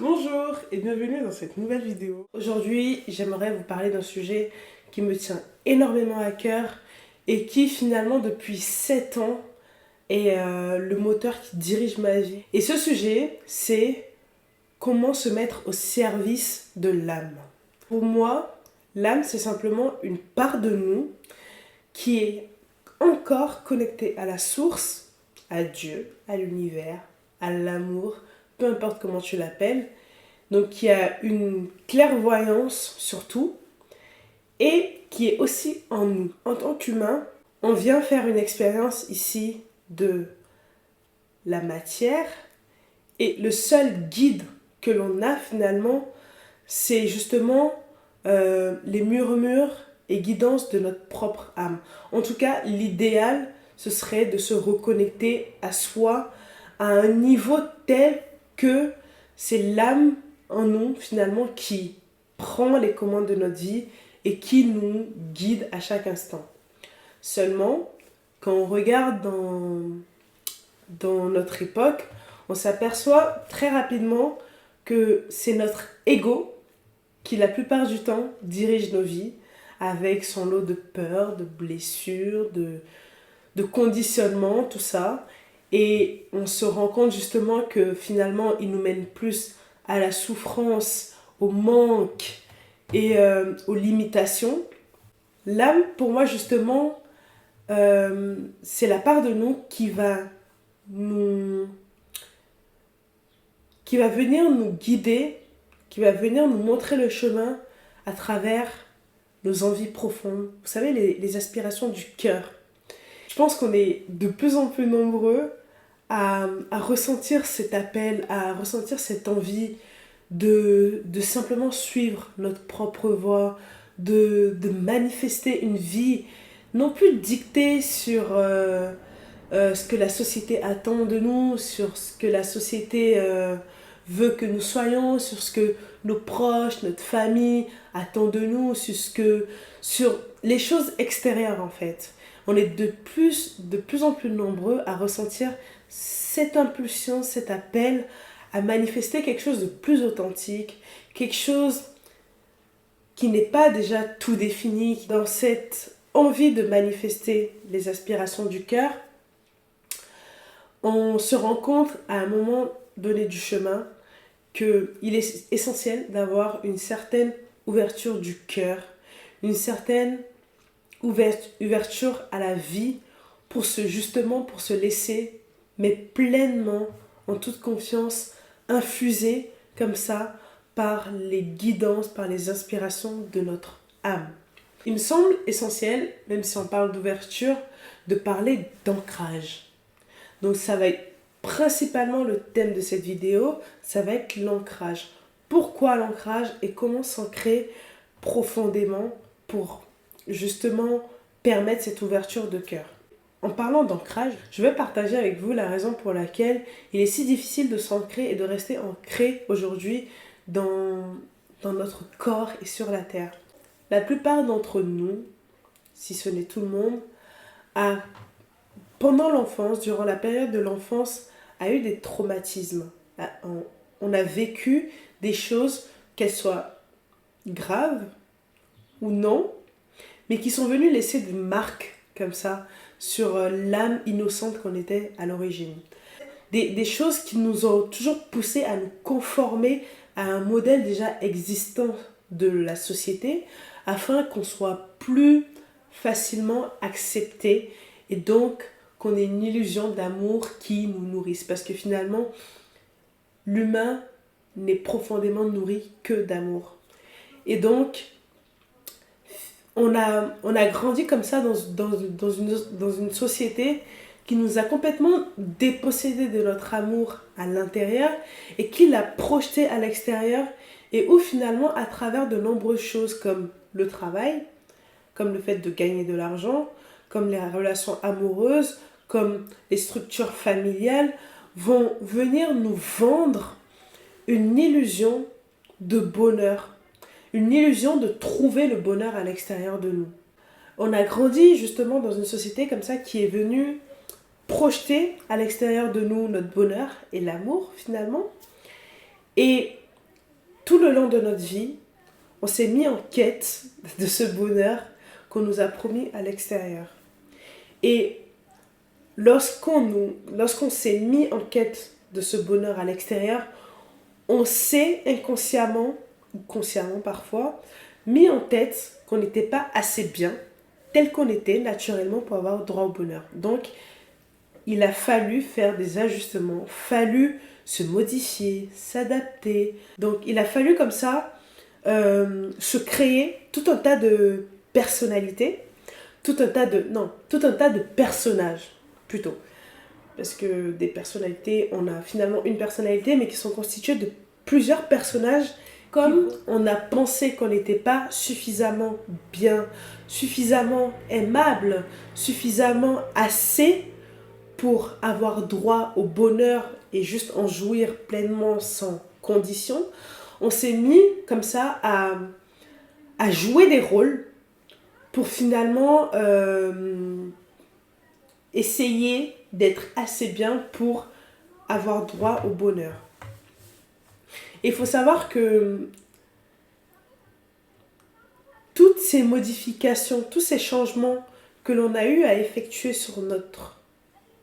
Bonjour et bienvenue dans cette nouvelle vidéo. Aujourd'hui, j'aimerais vous parler d'un sujet qui me tient énormément à cœur et qui finalement depuis 7 ans est le moteur qui dirige ma vie. Et ce sujet, c'est comment se mettre au service de l'âme. Pour moi, l'âme, c'est simplement une part de nous qui est encore connectée à la source, à Dieu, à l'univers, à l'amour, peu importe comment tu l'appelles, donc qui a une clairvoyance sur tout et qui est aussi en nous. En tant qu'humain, on vient faire une expérience ici de la matière et le seul guide que l'on a finalement, c'est justement les murmures et guidances de notre propre âme. En tout cas, l'idéal, ce serait de se reconnecter à soi à un niveau tel que c'est l'âme en nous finalement qui prend les commandes de notre vie et qui nous guide à chaque instant. Seulement, quand on regarde dans notre époque, on s'aperçoit très rapidement que c'est notre ego qui la plupart du temps dirige nos vies avec son lot de peurs, de blessures, de conditionnement, tout ça. Et on se rend compte justement que finalement, il nous mène plus à la souffrance, au manque et aux limitations. L'âme, pour moi, justement, c'est la part de nous qui va venir nous guider, qui va venir nous montrer le chemin à travers nos envies profondes. Vous savez, les aspirations du cœur. Je pense qu'on est de plus en plus nombreux à ressentir cet appel, à ressentir cette envie de simplement suivre notre propre voie, de manifester une vie, non plus dictée sur ce que la société attend de nous, sur ce que la société veut que nous soyons, sur ce que nos proches, notre famille attendent de nous, sur les choses extérieures en fait. On est de plus en plus nombreux à ressentir cette impulsion, cet appel à manifester quelque chose de plus authentique, quelque chose qui n'est pas déjà tout défini. Dans cette envie de manifester les aspirations du cœur, on se rend compte à un moment donné du chemin qu'il est essentiel d'avoir une certaine ouverture du cœur, une certaine ouverture à la vie pour se laisser, mais pleinement, en toute confiance, infuser comme ça par les guidances, par les inspirations de notre âme. Il me semble essentiel, même si on parle d'ouverture, de parler d'ancrage. Donc ça va être principalement le thème de cette vidéo, ça va être l'ancrage. Pourquoi l'ancrage et comment s'ancrer profondément pour justement permettre cette ouverture de cœur. En parlant d'ancrage, je vais partager avec vous la raison pour laquelle il est si difficile de s'ancrer et de rester ancré aujourd'hui dans notre corps et sur la terre. La plupart d'entre nous, si ce n'est tout le monde, pendant l'enfance, durant la période de l'enfance, a eu des traumatismes. On a vécu des choses, qu'elles soient graves ou non, mais qui sont venues laisser des marques comme ça sur l'âme innocente qu'on était à l'origine. Des choses qui nous ont toujours poussé à nous conformer à un modèle déjà existant de la société afin qu'on soit plus facilement accepté et donc qu'on ait une illusion d'amour qui nous nourrisse. Parce que finalement, l'humain n'est profondément nourri que d'amour. Et donc, on a grandi comme ça dans une société qui nous a complètement dépossédés de notre amour à l'intérieur et qui l'a projeté à l'extérieur et où finalement, à travers de nombreuses choses comme le travail, comme le fait de gagner de l'argent, comme les relations amoureuses, comme les structures familiales, vont venir nous vendre une illusion de bonheur, une illusion de trouver le bonheur à l'extérieur de nous. On a grandi justement dans une société comme ça qui est venue projeter à l'extérieur de nous notre bonheur et l'amour finalement. Et le long de notre vie, on s'est mis en quête de ce bonheur qu'on nous a promis à l'extérieur. Et lorsqu'on s'est mis en quête de ce bonheur à l'extérieur, on s'est inconsciemment, ou consciemment parfois, mis en tête qu'on n'était pas assez bien, tel qu'on était naturellement pour avoir droit au bonheur. Donc, il a fallu faire des ajustements, fallu se modifier, s'adapter. Donc, il a fallu comme ça se créer tout un tas de personnalités, tout un tas de personnages, plutôt. Parce que des personnalités, on a finalement une personnalité, mais qui sont constituées de plusieurs personnages. Comme on a pensé qu'on n'était pas suffisamment bien, suffisamment aimable, suffisamment assez pour avoir droit au bonheur et juste en jouir pleinement sans condition, on s'est mis comme ça à jouer des rôles pour finalement essayer d'être assez bien pour avoir droit au bonheur. Et il faut savoir que toutes ces modifications, tous ces changements que l'on a eu à effectuer sur notre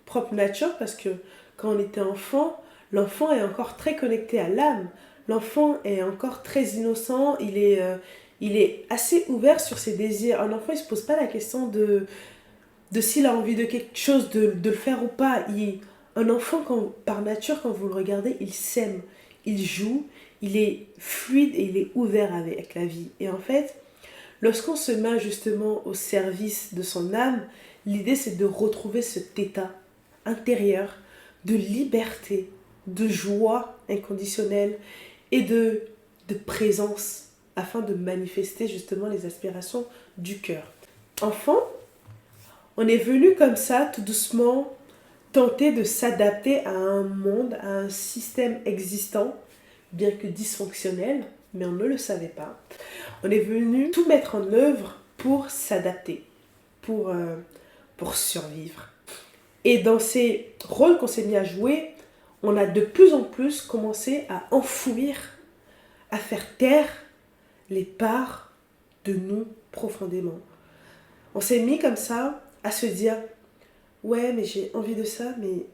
propre nature, parce que quand on était enfant, l'enfant est encore très connecté à l'âme. L'enfant est encore très innocent, il est assez ouvert sur ses désirs. Un enfant, il ne se pose pas la question de s'il a envie de quelque chose, de le faire ou pas. Un enfant, par nature, quand vous le regardez, il s'aime, il joue, il est fluide et il est ouvert avec la vie. Et en fait, lorsqu'on se met justement au service de son âme, l'idée c'est de retrouver cet état intérieur de liberté, de joie inconditionnelle et de présence afin de manifester justement les aspirations du cœur. Enfant, on est venu comme ça, tout doucement, tenter de s'adapter à un monde, à un système existant, bien que dysfonctionnel, mais on ne le savait pas. On est venu tout mettre en œuvre pour s'adapter, pour survivre. Et dans ces rôles qu'on s'est mis à jouer, on a de plus en plus commencé à enfouir, à faire taire les parts de nous profondément. On s'est mis comme ça à se dire « Ouais, mais j'ai envie de ça, mais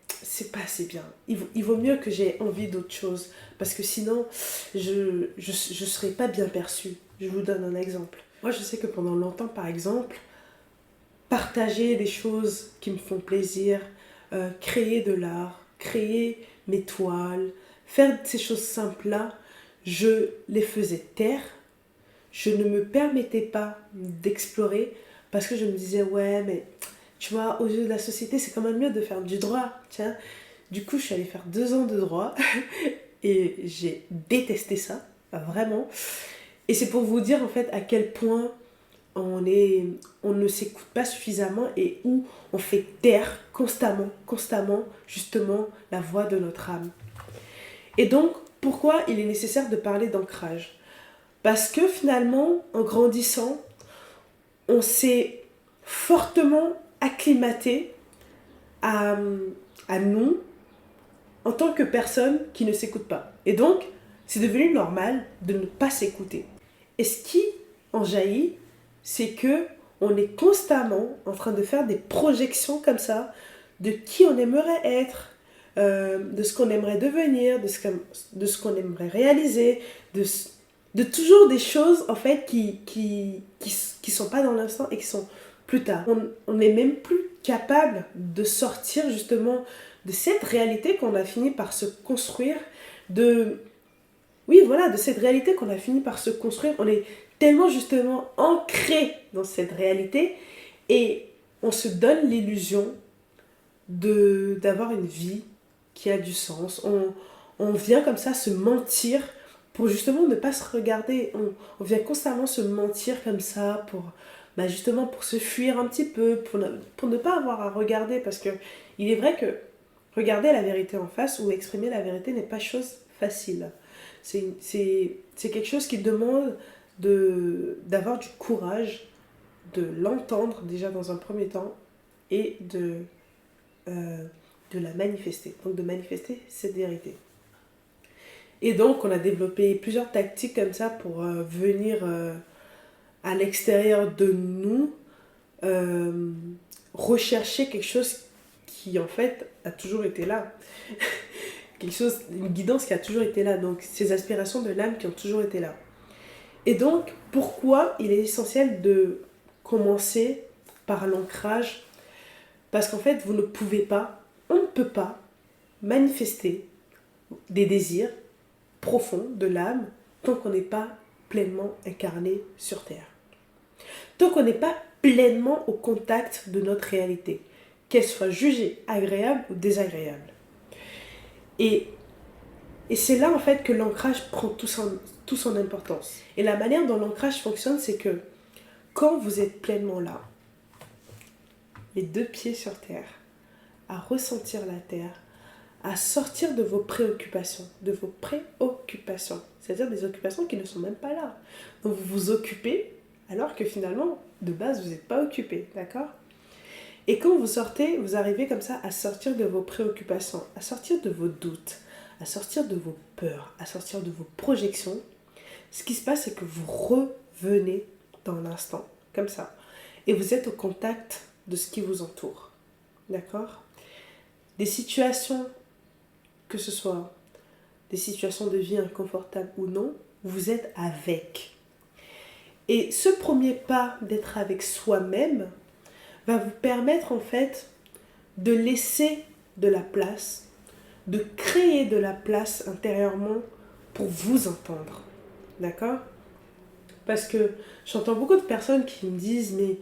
c'est pas assez bien. Il vaut mieux que j'ai envie d'autre chose, parce que sinon, je serai pas bien perçue. » Je vous donne un exemple. Moi, je sais que pendant longtemps, par exemple, partager des choses qui me font plaisir, créer de l'art, créer mes toiles, faire ces choses simples-là, je les faisais taire. Je ne me permettais pas d'explorer parce que je me disais, ouais, mais tu vois, aux yeux de la société, c'est quand même mieux de faire du droit. Tiens. Du coup, je suis allée faire 2 ans de droit et j'ai détesté ça, vraiment. Et c'est pour vous dire en fait à quel point on ne s'écoute pas suffisamment et où on fait taire constamment, justement, la voix de notre âme. Et donc, pourquoi il est nécessaire de parler d'ancrage ? Parce que finalement, en grandissant, on s'est fortement acclimaté à nous en tant que personne qui ne s'écoute pas. Et donc, c'est devenu normal de ne pas s'écouter. Et ce qui en jaillit, c'est que on est constamment en train de faire des projections comme ça de qui on aimerait être, de ce qu'on aimerait devenir, de ce qu'on aimerait réaliser, de toujours des choses en fait qui sont pas dans l'instant et qui sont plus tard. On n'est même plus capable de sortir justement de cette réalité qu'on a fini par se construire, de cette réalité qu'on a fini par se construire. On est tellement justement ancré dans cette réalité et on se donne l'illusion d'avoir une vie qui a du sens. On vient comme ça se mentir pour justement ne pas se regarder. On vient constamment se mentir comme ça pour justement pour se fuir un petit peu, pour ne pas avoir à regarder, parce que il est vrai que regarder la vérité en face ou exprimer la vérité n'est pas chose facile. C'est quelque chose qui demande d'avoir du courage, de l'entendre déjà dans un premier temps et de la manifester. Donc de manifester cette vérité. Et donc, on a développé plusieurs tactiques comme ça pour venir à l'extérieur de nous, euh, rechercher quelque chose qui, en fait, a toujours été là. Quelque chose, une guidance qui a toujours été là. Donc, ces aspirations de l'âme qui ont toujours été là. Et donc, pourquoi il est essentiel de commencer par l'ancrage? Parce qu'en fait, vous ne pouvez pas, on ne peut pas manifester des désirs profonds de l'âme tant qu'on n'est pas pleinement incarné sur Terre. Tant qu'on n'est pas pleinement au contact de notre réalité, qu'elle soit jugée agréable ou désagréable. Et c'est là en fait que l'ancrage prend tout son importance. Et la manière dont l'ancrage fonctionne, c'est que quand vous êtes pleinement là, les deux pieds sur terre, à ressentir la terre, à sortir de vos préoccupations, c'est-à-dire des occupations qui ne sont même pas là. Donc vous vous occupez alors que finalement, de base, vous n'êtes pas occupé, d'accord? Et quand vous sortez, vous arrivez comme ça à sortir de vos préoccupations, à sortir de vos doutes, à sortir de vos peurs, à sortir de vos projections. Ce qui se passe, c'est que vous revenez dans l'instant, comme ça, et vous êtes au contact de ce qui vous entoure, d'accord? Des situations, que ce soit des situations de vie inconfortables ou non, vous êtes avec. Et ce premier pas d'être avec soi-même va vous permettre en fait de laisser de la place, de créer de la place intérieurement pour vous entendre. D'accord? Parce que j'entends beaucoup de personnes qui me disent mais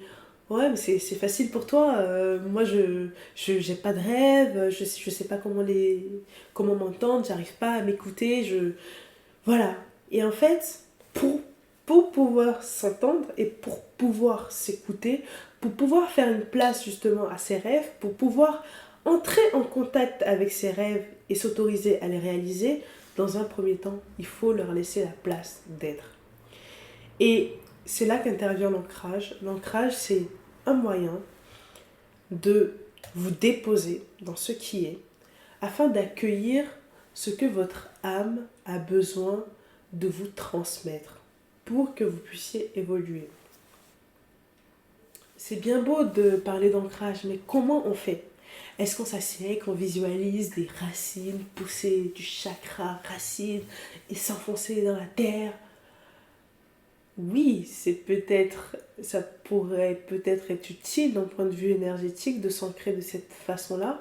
ouais mais c'est facile pour toi, moi je j'ai pas de rêve, je sais pas comment m'entendre, j'arrive pas à m'écouter, voilà. Et en fait, pour pouvoir s'entendre et pour pouvoir s'écouter, pour pouvoir faire une place justement à ses rêves, pour pouvoir entrer en contact avec ses rêves et s'autoriser à les réaliser, dans un premier temps, il faut leur laisser la place d'être. Et c'est là qu'intervient l'ancrage. L'ancrage, c'est un moyen de vous déposer dans ce qui est, afin d'accueillir ce que votre âme a besoin de vous transmettre pour que vous puissiez évoluer. C'est bien beau de parler d'ancrage, mais comment on fait? Est-ce qu'on s'assied, qu'on visualise des racines pousser du chakra racine et s'enfoncer dans la terre? Oui, ça pourrait peut-être être utile d'un point de vue énergétique de s'ancrer de cette façon-là,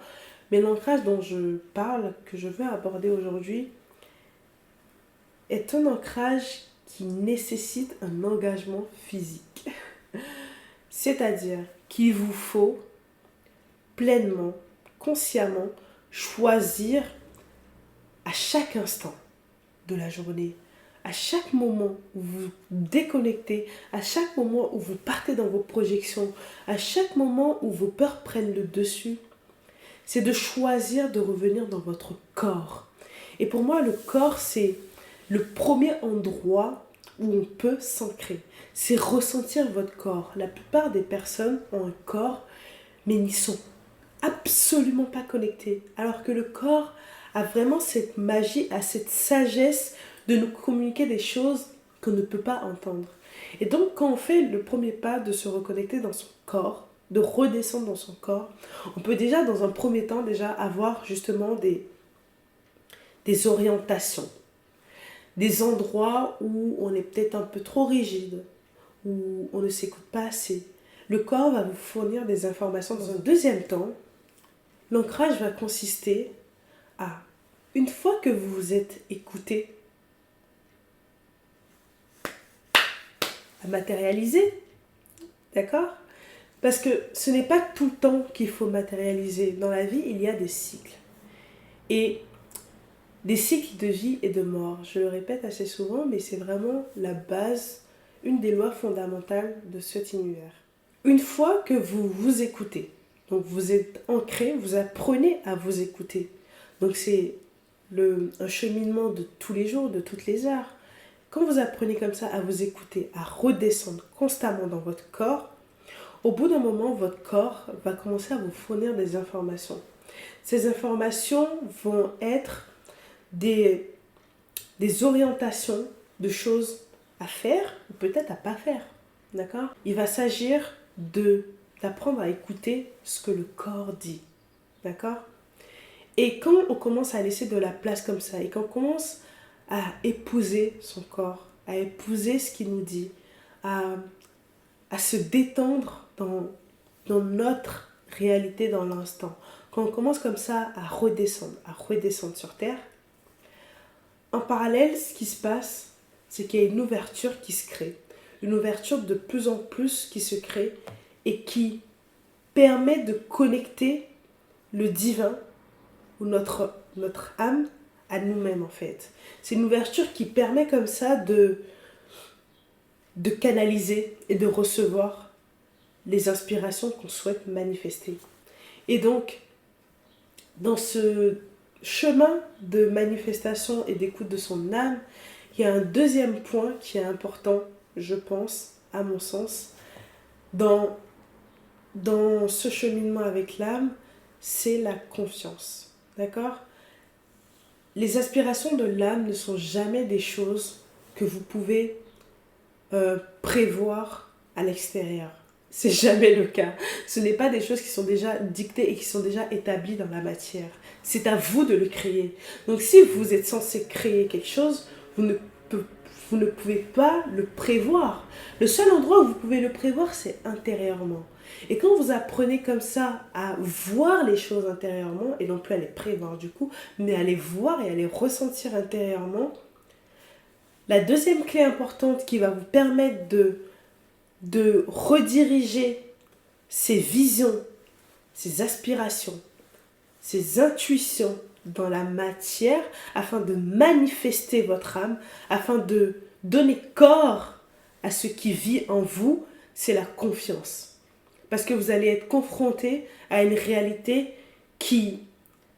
mais l'ancrage dont je parle, que je veux aborder aujourd'hui, est un ancrage qui nécessite un engagement physique. C'est-à-dire qu'il vous faut pleinement, consciemment, choisir à chaque instant de la journée, à chaque moment où vous vous déconnectez, à chaque moment où vous partez dans vos projections, à chaque moment où vos peurs prennent le dessus, c'est de choisir de revenir dans votre corps. Et pour moi, le corps, c'est le premier endroit où on peut s'ancrer. C'est ressentir votre corps. La plupart des personnes ont un corps, mais ils sont absolument pas connectés. Alors que le corps a vraiment cette magie, a cette sagesse de nous communiquer des choses qu'on ne peut pas entendre. Et donc, quand on fait le premier pas de se reconnecter dans son corps, de redescendre dans son corps, on peut déjà, dans un premier temps, déjà avoir justement des orientations. Des endroits où on est peut-être un peu trop rigide, où on ne s'écoute pas assez. Le corps va vous fournir des informations. Dans un deuxième temps, l'ancrage va consister à, une fois que vous vous êtes écouté, à matérialiser. D'accord? Parce que ce n'est pas tout le temps qu'il faut matérialiser. Dans la vie, il y a des cycles. Et des cycles de vie et de mort. Je le répète assez souvent, mais c'est vraiment la base, une des lois fondamentales de cet univers. Une fois que vous vous écoutez, donc vous êtes ancré, vous apprenez à vous écouter. Donc c'est un cheminement de tous les jours, de toutes les heures. Quand vous apprenez comme ça à vous écouter, à redescendre constamment dans votre corps, au bout d'un moment, votre corps va commencer à vous fournir des informations. Ces informations vont être des des orientations de choses à faire ou peut-être à pas faire. D'accord? Il va s'agir d'apprendre à écouter ce que le corps dit. D'accord? Et quand on commence à laisser de la place comme ça, et quand on commence à épouser son corps, à épouser ce qu'il nous dit, à se détendre dans notre réalité dans l'instant, quand on commence comme ça à redescendre sur Terre, en parallèle, ce qui se passe, c'est qu'il y a une ouverture qui se crée. Une ouverture de plus en plus qui se crée et qui permet de connecter le divin ou notre âme à nous-mêmes en fait. C'est une ouverture qui permet comme ça de canaliser et de recevoir les inspirations qu'on souhaite manifester. Et donc, dans ce chemin de manifestation et d'écoute de son âme, il y a un deuxième point qui est important, je pense, à mon sens, dans ce cheminement avec l'âme, c'est la confiance. D'accord? Les aspirations de l'âme ne sont jamais des choses que vous pouvez prévoir à l'extérieur. C'est jamais le cas. Ce n'est pas des choses qui sont déjà dictées et qui sont déjà établies dans la matière. C'est à vous de le créer. Donc si vous êtes censé créer quelque chose, vous ne pouvez pas le prévoir. Le seul endroit où vous pouvez le prévoir, c'est intérieurement. Et quand vous apprenez comme ça à voir les choses intérieurement, et non plus à les prévoir du coup, mais à les voir et à les ressentir intérieurement, la deuxième clé importante qui va vous permettre de rediriger ces visions, ces aspirations, ces intuitions dans la matière afin de manifester votre âme, afin de donner corps à ce qui vit en vous, c'est la confiance. Parce que vous allez être confronté à une réalité qui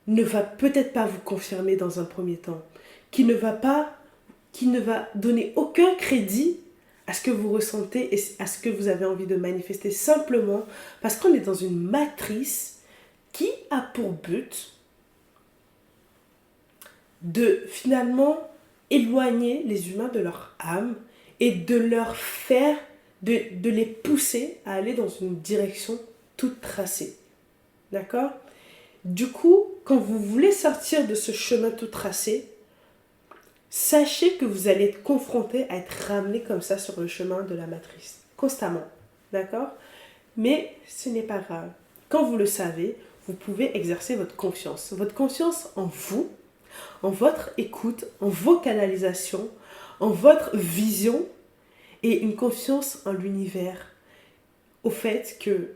ne va peut-être pas vous confirmer dans un premier temps, qui ne va donner aucun crédit à ce que vous ressentez et à ce que vous avez envie de manifester, simplement parce qu'on est dans une matrice qui a pour but de finalement éloigner les humains de leur âme et de leur faire, de les pousser à aller dans une direction toute tracée. D'accord? Du coup, quand vous voulez sortir de ce chemin tout tracé, sachez que vous allez être confronté à être ramené comme ça sur le chemin de la matrice, constamment. D'accord? Mais ce n'est pas grave. Quand vous le savez, vous pouvez exercer votre confiance. Votre confiance en vous, en votre écoute, en vos canalisations, en votre vision et une confiance en l'univers. Au fait que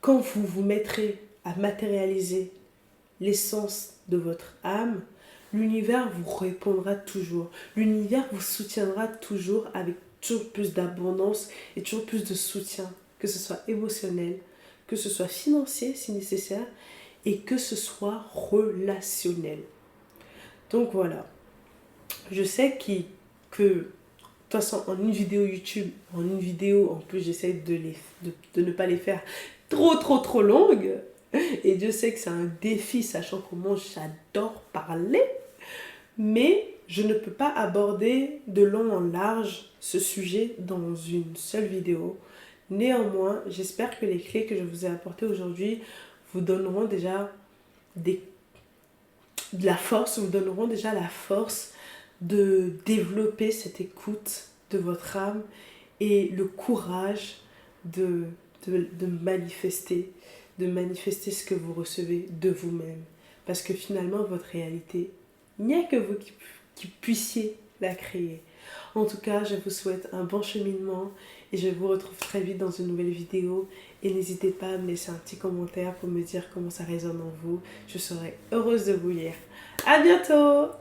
quand vous vous mettrez à matérialiser l'essence de votre âme, l'univers vous répondra toujours. L'univers vous soutiendra toujours avec toujours plus d'abondance et toujours plus de soutien, que ce soit émotionnel, que ce soit financier si nécessaire, et que ce soit relationnel. Donc voilà. Je sais que de toute façon, en une vidéo YouTube, en une vidéo, en plus j'essaie de ne pas les faire trop longues. Et Dieu sait que c'est un défi, sachant comment j'adore parler. Mais je ne peux pas aborder de long en large ce sujet dans une seule vidéo. Néanmoins, j'espère que les clés que je vous ai apportées aujourd'hui vous donneront déjà de la force, de développer cette écoute de votre âme et le courage de manifester ce que vous recevez de vous-même. Parce que finalement, votre réalité, il n'y a que vous qui puissiez la créer. En tout cas, je vous souhaite un bon cheminement et je vous retrouve très vite dans une nouvelle vidéo. Et n'hésitez pas à me laisser un petit commentaire pour me dire comment ça résonne en vous. Je serai heureuse de vous lire. À bientôt!